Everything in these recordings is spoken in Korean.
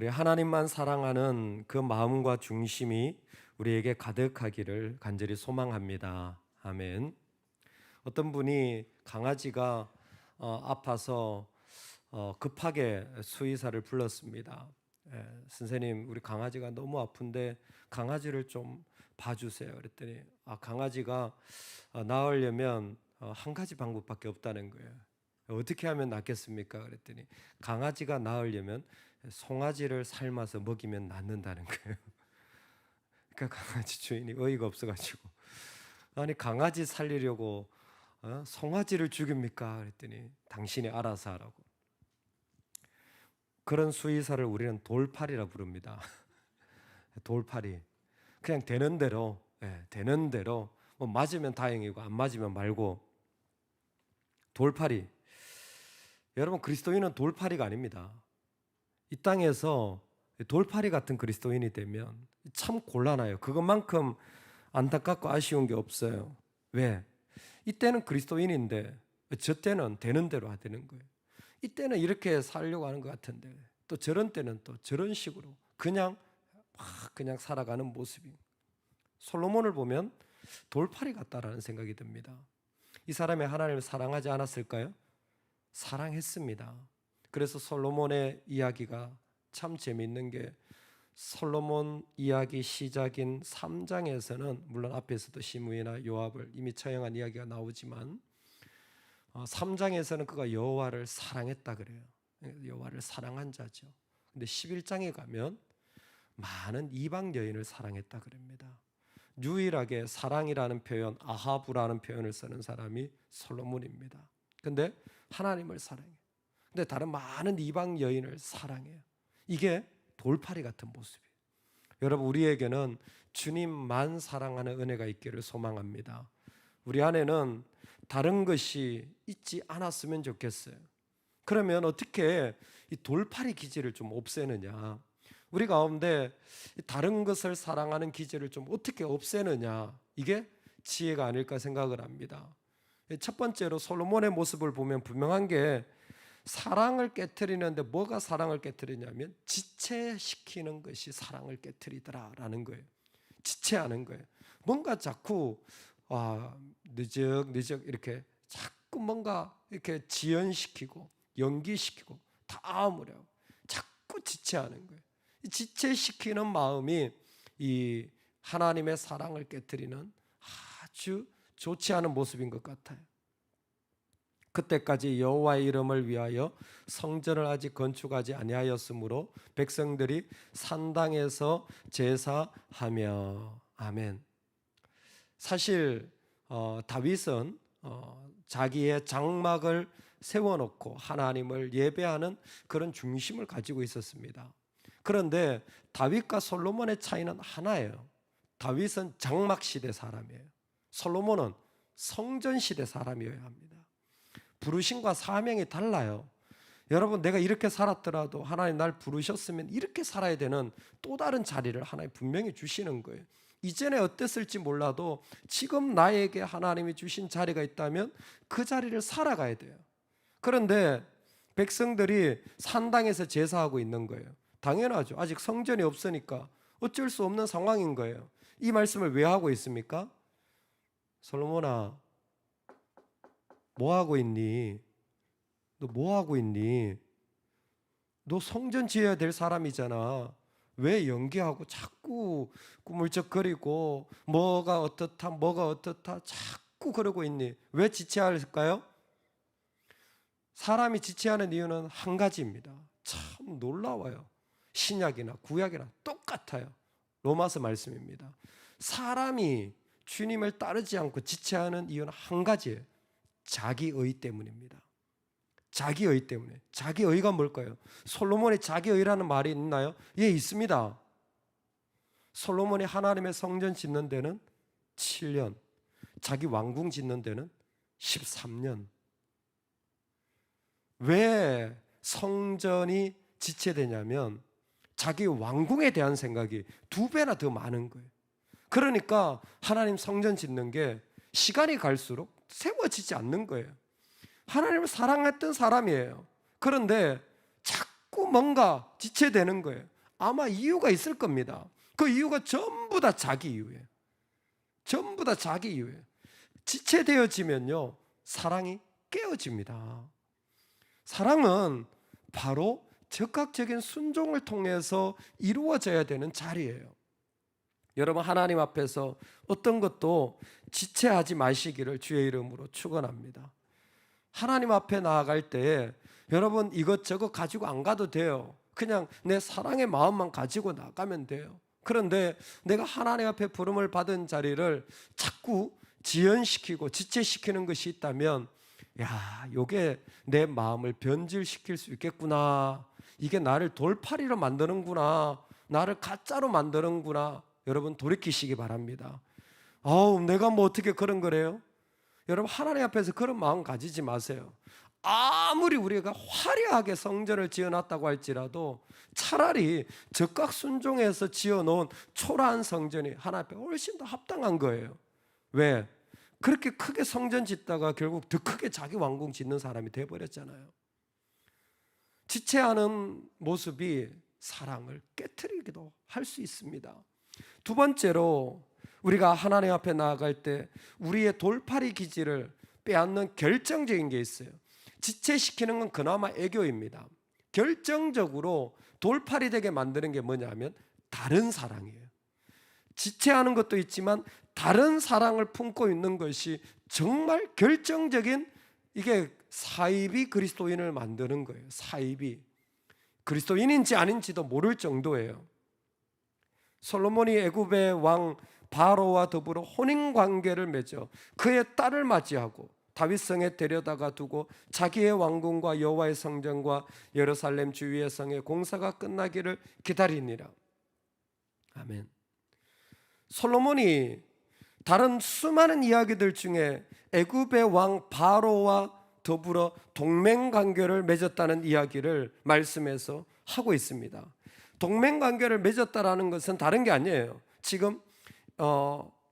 우리 하나님만 사랑하는 그 마음과 중심이 우리에게 가득하기를 간절히 소망합니다. 아멘. 어떤 분이 강아지가 아파서 급하게 수의사를 불렀습니다. 선생님, 우리 강아지가 너무 아픈데 강아지를 좀 봐주세요. 그랬더니 강아지가 나으려면 한 가지 방법밖에 없다는 거예요. 어떻게 하면 낫겠습니까? 그랬더니 강아지가 나으려면 송아지를 삶아서 먹이면 낫는다는 거예요. 그러니까 강아지 주인이 어이가 없어가지고 아니 강아지 살리려고 송아지를 죽입니까? 그랬더니 당신이 알아서 하라고. 그런 수의사를 우리는 돌팔이라 부릅니다. 돌팔이. 그냥 되는 대로 되는 대로 뭐 맞으면 다행이고 안 맞으면 말고. 돌팔이. 여러분, 그리스도인은 돌팔이가 아닙니다. 이 땅에서 돌팔이 같은 그리스도인이 되면 참 곤란해요. 그것만큼 안타깝고 아쉬운 게 없어요. 왜? 이때는 그리스도인인데 저 때는 되는 대로 하는 거예요. 이때는 이렇게 살려고 하는 것 같은데 또 저런 때는 또 저런 식으로 그냥 살아가는 모습이. 솔로몬을 보면 돌팔이 같다라는 생각이 듭니다. 이 사람이 하나님을 사랑하지 않았을까요? 사랑했습니다. 그래서 솔로몬의 이야기가 참 재미있는 게 솔로몬 이야기 시작인 3장에서는 물론 앞에서도 시므이나 요압을 이미 처형한 이야기가 나오지만 3장에서는 그가 여호와를 사랑했다 그래요. 여호와를 사랑한 자죠. 근데 11장에 가면 많은 이방 여인을 사랑했다 그럽니다. 유일하게 사랑이라는 표현, 아하부라는 표현을 쓰는 사람이 솔로몬입니다. 근데 하나님을 사랑해요. 근데 다른 많은 이방 여인을 사랑해요. 이게 돌팔이 같은 모습이에요. 여러분, 우리에게는 주님만 사랑하는 은혜가 있기를 소망합니다. 우리 안에는 다른 것이 있지 않았으면 좋겠어요. 그러면 어떻게 이 돌팔이 기질을 좀 없애느냐? 우리 가운데 다른 것을 사랑하는 기질을 좀 어떻게 없애느냐? 이게 지혜가 아닐까 생각을 합니다. 첫 번째로 솔로몬의 모습을 보면 분명한 게 사랑을 깨트리는데 뭐가 사랑을 깨트리냐면 지체시키는 것이 사랑을 깨트리더라라는 거예요. 지체하는 거예요. 뭔가 자꾸 느적 이렇게 자꾸 뭔가 이렇게 지연시키고 연기시키고 다음으로 자꾸 지체하는 거예요. 지체시키는 마음이 이 하나님의 사랑을 깨트리는 아주 좋지 않은 모습인 것 같아요. 그때까지 여호와의 이름을 위하여 성전을 아직 건축하지 아니하였으므로 백성들이 산당에서 제사하며. 아멘. 사실 다윗은 자기의 장막을 세워놓고 하나님을 예배하는 그런 중심을 가지고 있었습니다. 그런데 다윗과 솔로몬의 차이는 하나예요. 다윗은 장막 시대 사람이에요. 솔로몬은 성전 시대 사람이어야 합니다. 부르심과 사명이 달라요. 여러분, 내가 이렇게 살았더라도 하나님 날 부르셨으면 이렇게 살아야 되는 또 다른 자리를 하나님 분명히 주시는 거예요. 이전에 어땠을지 몰라도 지금 나에게 하나님이 주신 자리가 있다면 그 자리를 살아가야 돼요. 그런데 백성들이 산당에서 제사하고 있는 거예요. 당연하죠. 아직 성전이 없으니까 어쩔 수 없는 상황인 거예요. 이 말씀을 왜 하고 있습니까? 솔로몬아, 뭐 하고 있니? 너 뭐 하고 있니? 너 성전 지어야 될 사람이잖아. 왜 연기하고 자꾸 꾸물쩍거리고 뭐가 어떻다 자꾸 그러고 있니? 왜 지체할까요? 사람이 지체하는 이유는 한 가지입니다. 참 놀라워요. 신약이나 구약이나 똑같아요. 로마서 말씀입니다. 사람이 주님을 따르지 않고 지체하는 이유는 한 가지예요. 자기의 때문입니다. 자기의 때문에. 자기의가 뭘까요? 솔로몬의 자기의라는 말이 있나요? 예, 있습니다. 솔로몬이 하나님의 성전 짓는 데는 7년, 자기 왕궁 짓는 데는 13년. 왜 성전이 지체되냐면 자기 왕궁에 대한 생각이 2배나 더 많은 거예요. 그러니까 하나님 성전 짓는 게 시간이 갈수록 세워지지 않는 거예요. 하나님을 사랑했던 사람이에요. 그런데 자꾸 자꾸 뭔가 지체되는 거예요. 아마 이유가 있을 겁니다. 그 이유가 전부 다 자기 이유예요. 전부 다 자기 이유예요. 지체되어지면요, 사랑이 깨어집니다. 사랑은 바로 적극적인 순종을 통해서 이루어져야 되는 자리예요. 여러분, 하나님 앞에서 어떤 것도 지체하지 마시기를 주의 이름으로 축원합니다. 하나님 앞에 나아갈 때 여러분, 이것저것 가지고 안 가도 돼요. 그냥 내 사랑의 마음만 가지고 나가면 돼요. 그런데 내가 하나님 앞에 부름을 받은 자리를 자꾸 지연시키고 지체시키는 것이 있다면, 야, 이게 내 마음을 변질시킬 수 있겠구나, 이게 나를 돌팔이로 만드는구나, 나를 가짜로 만드는구나, 여러분 돌이키시기 바랍니다. 내가 뭐 어떻게 그런 거래요? 여러분, 하나님 앞에서 그런 마음 가지지 마세요. 아무리 우리가 화려하게 성전을 지어놨다고 할지라도 차라리 적각 순종해서 지어놓은 초라한 성전이 하나님 앞에 훨씬 더 합당한 거예요. 왜? 그렇게 크게 성전 짓다가 결국 더 크게 자기 왕궁 짓는 사람이 돼버렸잖아요. 지체하는 모습이 사랑을 깨트리기도 할 수 있습니다. 두 번째로, 우리가 하나님 앞에 나아갈 때 우리의 돌팔이 기질을 빼앗는 결정적인 게 있어요. 지체시키는 건 그나마 애교입니다. 결정적으로 돌팔이 되게 만드는 게 뭐냐면 다른 사랑이에요. 지체하는 것도 있지만 다른 사랑을 품고 있는 것이 정말 결정적인, 이게 사입이 그리스도인을 만드는 거예요. 사입이 그리스도인인지 아닌지도 모를 정도예요. 솔로몬이 애굽의 왕 바로와 더불어 혼인 관계를 맺어 그의 딸을 맞이하고 다윗성에 데려다가 두고 자기의 왕궁과 여호와의 성전과 예루살렘 주위의 성의 공사가 끝나기를 기다리니라. 아멘. 솔로몬이 다른 수많은 이야기들 중에 애굽의 왕 바로와 더불어 동맹관계를 맺었다는 이야기를 말씀에서 하고 있습니다. 동맹관계를 맺었다라는 것은 다른 게 아니에요. 지금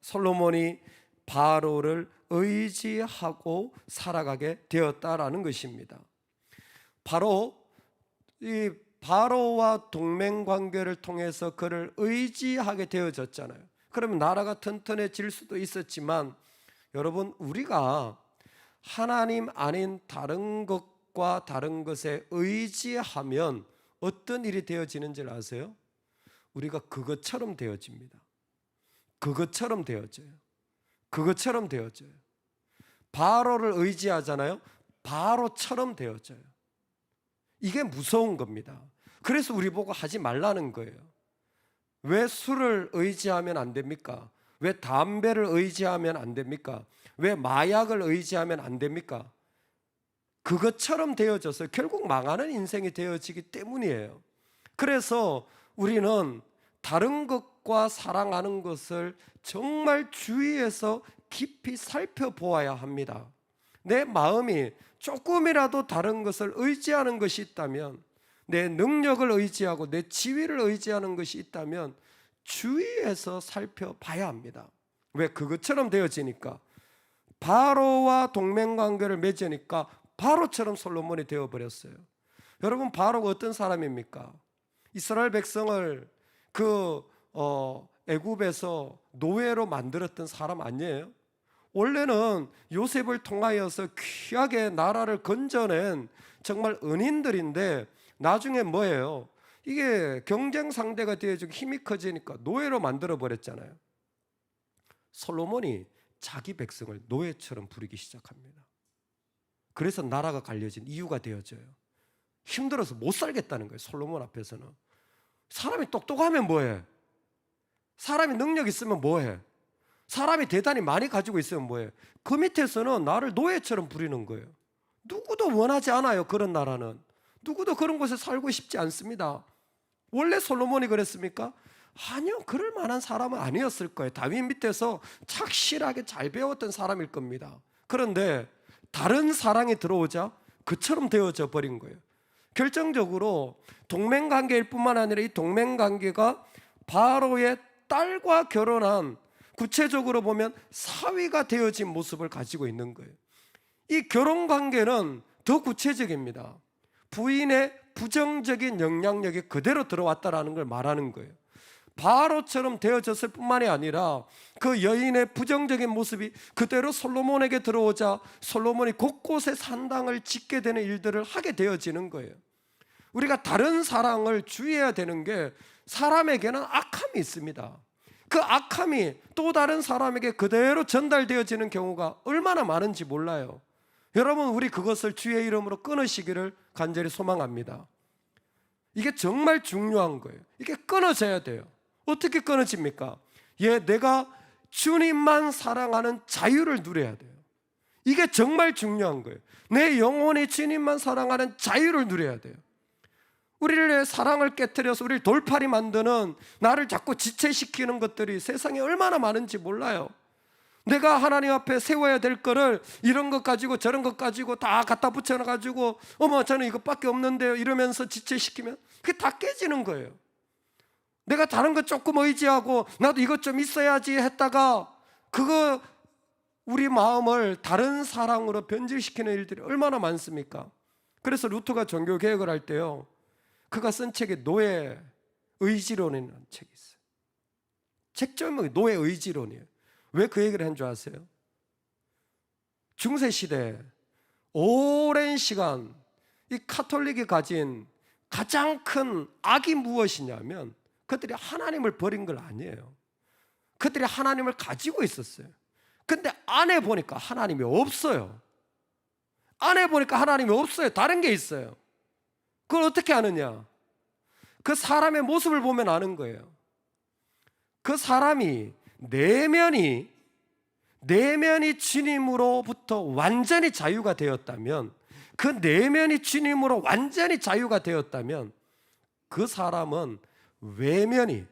솔로몬이 바로를 의지하고 살아가게 되었다라는 것입니다. 바로 이 바로와 동맹관계를 통해서 그를 의지하게 되어졌잖아요. 그러면 나라가 튼튼해질 수도 있었지만, 여러분, 우리가 하나님 아닌 다른 것과 다른 것에 의지하면 어떤 일이 되어지는지 아세요? 우리가 그것처럼 되어집니다. 그것처럼 되어져요. 그것처럼 되어져요. 바로를 의지하잖아요. 바로처럼 되어져요. 이게 무서운 겁니다. 그래서 우리 보고 하지 말라는 거예요. 왜 술을 의지하면 안 됩니까? 왜 담배를 의지하면 안 됩니까? 왜 마약을 의지하면 안 됩니까? 그것처럼 되어져서 결국 망하는 인생이 되어지기 때문이에요. 그래서 우리는 다른 것과 사랑하는 것을 정말 주의해서 깊이 살펴보아야 합니다. 내 마음이 조금이라도 다른 것을 의지하는 것이 있다면, 내 능력을 의지하고 내 지위를 의지하는 것이 있다면 주의해서 살펴봐야 합니다. 왜? 그것처럼 되어지니까. 바로와 동맹관계를 맺으니까 바로처럼 솔로몬이 되어버렸어요. 여러분, 바로가 어떤 사람입니까? 이스라엘 백성을 애굽에서 노예로 만들었던 사람 아니에요? 원래는 요셉을 통하여서 귀하게 나라를 건져낸 정말 은인들인데, 나중에 뭐예요? 이게 경쟁 상대가 되어지고 힘이 커지니까 노예로 만들어 버렸잖아요. 솔로몬이 자기 백성을 노예처럼 부리기 시작합니다. 그래서 나라가 갈려진 이유가 되어져요. 힘들어서 못 살겠다는 거예요. 솔로몬 앞에서는. 사람이 똑똑하면 뭐해? 사람이 능력 있으면 뭐해? 사람이 대단히 많이 가지고 있으면 뭐해? 그 밑에서는 나를 노예처럼 부리는 거예요. 누구도 원하지 않아요. 그런 나라는. 누구도 그런 곳에 살고 싶지 않습니다. 원래 솔로몬이 그랬습니까? 아니요, 그럴 만한 사람은 아니었을 거예요. 다윗 밑에서 착실하게 잘 배웠던 사람일 겁니다. 그런데 다른 사랑이 들어오자 그처럼 되어져 버린 거예요. 결정적으로 동맹관계일 뿐만 아니라 이 동맹관계가 바로의 딸과 결혼한, 구체적으로 보면 사위가 되어진 모습을 가지고 있는 거예요. 이 결혼관계는 더 구체적입니다. 부인의 부정적인 영향력이 그대로 들어왔다라는 걸 말하는 거예요. 바로처럼 되어졌을 뿐만이 아니라 그 여인의 부정적인 모습이 그대로 솔로몬에게 들어오자 솔로몬이 곳곳에 산당을 짓게 되는 일들을 하게 되어지는 거예요. 우리가 다른 사랑을 주의해야 되는 게, 사람에게는 악함이 있습니다. 그 악함이 또 다른 사람에게 그대로 전달되어지는 경우가 얼마나 많은지 몰라요. 여러분, 우리 그것을 주의 이름으로 끊으시기를 간절히 소망합니다. 이게 정말 중요한 거예요. 이게 끊어져야 돼요. 어떻게 끊어집니까? 내가 주님만 사랑하는 자유를 누려야 돼요. 이게 정말 중요한 거예요. 내 영혼이 주님만 사랑하는 자유를 누려야 돼요. 우리를 사랑을 깨트려서 우리를 돌팔이 만드는, 나를 자꾸 지체시키는 것들이 세상에 얼마나 많은지 몰라요. 내가 하나님 앞에 세워야 될 거를 이런 것 가지고 저런 것 가지고 다 갖다 붙여놔가지고 어머 저는 이것밖에 없는데요 이러면서 지체시키면 그게 다 깨지는 거예요. 내가 다른 것 조금 의지하고 나도 이것 좀 있어야지 했다가 그거 우리 마음을 다른 사랑으로 변질시키는 일들이 얼마나 많습니까? 그래서 루터가 종교개혁을 할 때요, 그가 쓴 책에 노예 의지론이라는 책이 있어요. 책 제목이 노예 의지론이에요. 왜 그 얘기를 한 줄 아세요? 중세시대 오랜 시간 이 카톨릭이 가진 가장 큰 악이 무엇이냐면, 그들이 하나님을 버린 걸 아니에요. 그들이 하나님을 가지고 있었어요. 근데 안에 보니까 하나님이 없어요. 안에 보니까 하나님이 없어요. 다른 게 있어요. 그걸 어떻게 아느냐? 그 사람의 모습을 보면 아는 거예요. 그 사람이 내면이 주님으로부터 완전히 자유가 되었다면, 그 내면이 주님으로 완전히 자유가 되었다면 그 사람은 외면이,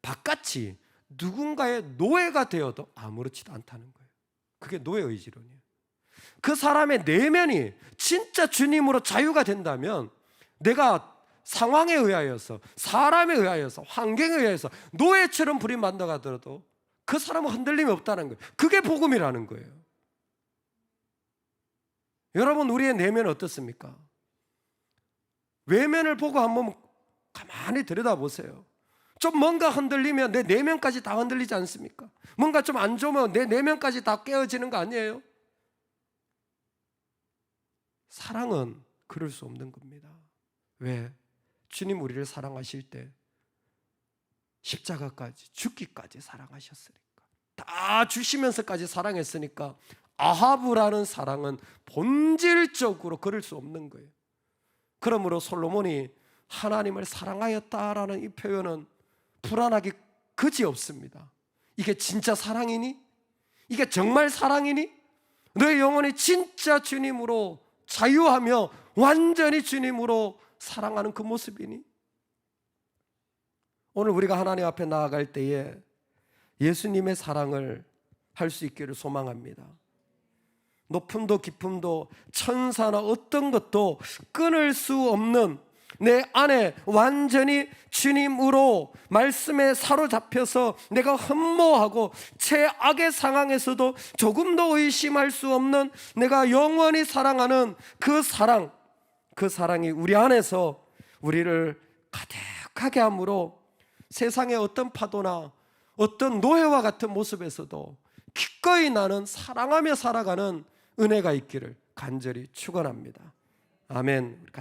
바깥이 누군가의 노예가 되어도 아무렇지도 않다는 거예요. 그게 노예 의지론이에요. 그 사람의 내면이 진짜 주님으로 자유가 된다면, 내가 상황에 의하여서, 사람에 의하여서, 환경에 의해서 노예처럼 부림받아가더라도 그 사람은 흔들림이 없다는 거예요. 그게 복음이라는 거예요. 여러분, 우리의 내면은 어떻습니까? 외면을 보고 한번 가만히 들여다보세요. 좀 뭔가 흔들리면 내 내면까지 다 흔들리지 않습니까? 뭔가 좀 안 좋으면 내 내면까지 다 깨어지는 거 아니에요? 사랑은 그럴 수 없는 겁니다. 왜? 주님 우리를 사랑하실 때 십자가까지, 죽기까지 사랑하셨으니까, 다 주시면서까지 사랑했으니까 아하브라는 사랑은 본질적으로 그럴 수 없는 거예요. 그러므로 솔로몬이 하나님을 사랑하였다라는 이 표현은 불안하기 그지없습니다. 이게 진짜 사랑이니? 이게 정말 사랑이니? 너의 영혼이 진짜 주님으로 자유하며 완전히 주님으로 사랑하는 그 모습이니? 오늘 우리가 하나님 앞에 나아갈 때에 예수님의 사랑을 할 수 있기를 소망합니다. 높음도 깊음도 천사나 어떤 것도 끊을 수 없는, 내 안에 완전히 주님으로 말씀에 사로잡혀서 내가 흠모하고 최악의 상황에서도 조금도 의심할 수 없는, 내가 영원히 사랑하는 그 사랑이 우리 안에서 우리를 가득하게 함으로 세상의 어떤 파도나 어떤 노예와 같은 모습에서도 기꺼이 나는 사랑하며 살아가는 은혜가 있기를 간절히 축원합니다. 아멘.